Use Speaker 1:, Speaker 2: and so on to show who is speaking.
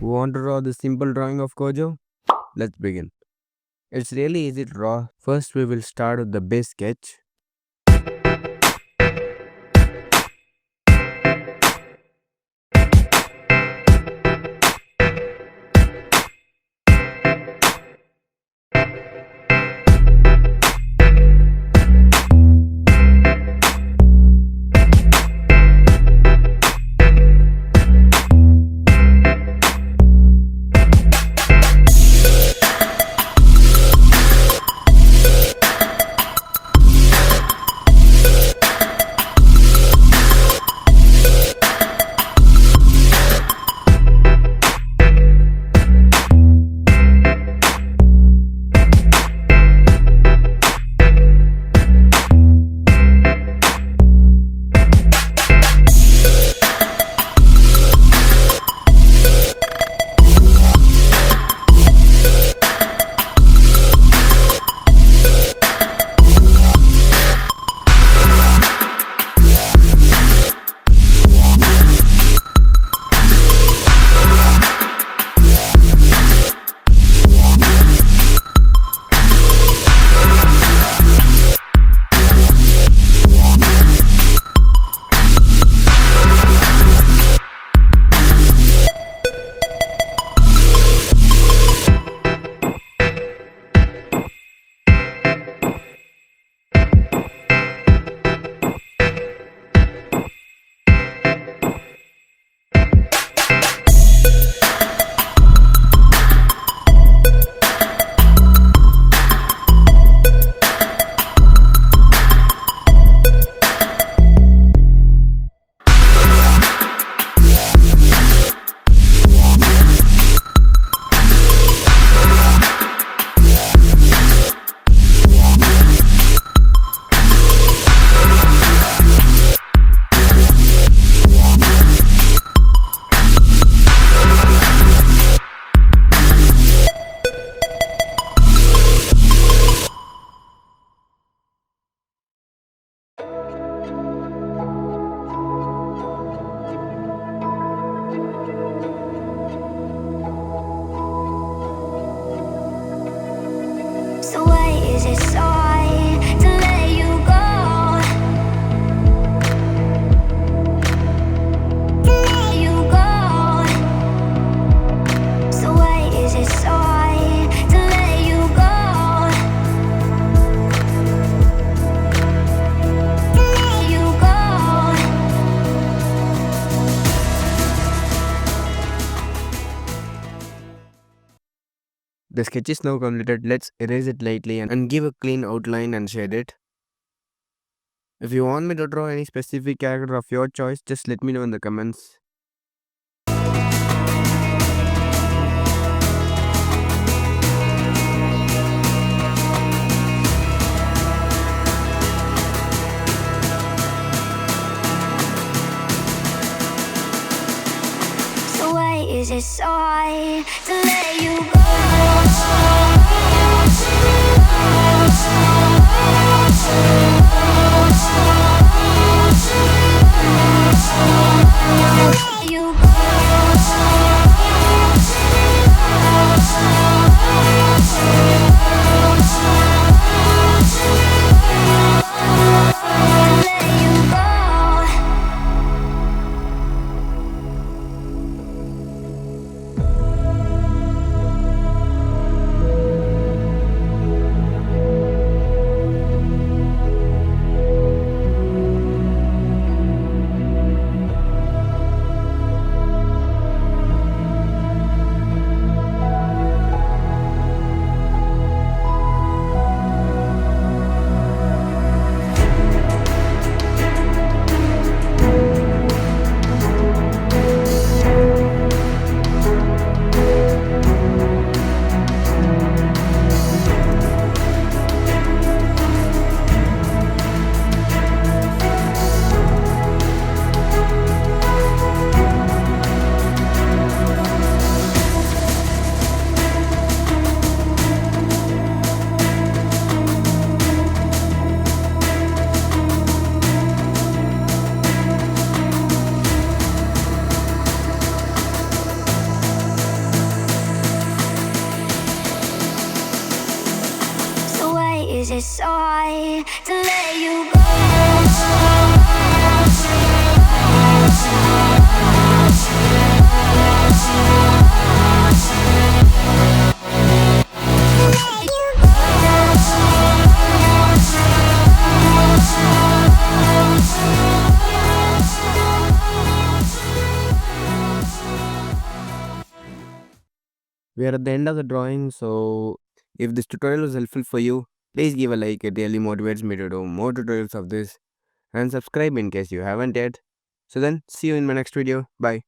Speaker 1: Want to draw the simple drawing of Gojo? Let's begin. It's really easy to draw. First we will start with the base sketch.
Speaker 2: So why is it so hard to let you go? To let you go. So why is it so hard to let you go? To let you go.
Speaker 1: The sketch is now completed. Let's erase it lightly and give a clean outline and shade it. If you want me to draw any specific character of your choice, just let me know in the comments.
Speaker 2: So why is it so hard to let you go? Let you decide to let you
Speaker 1: We are at the end of the drawing, so if this tutorial was helpful for you, please give a like. It really motivates me to do more tutorials of this, and subscribe in case you haven't yet. So then, see you in my next video. Bye.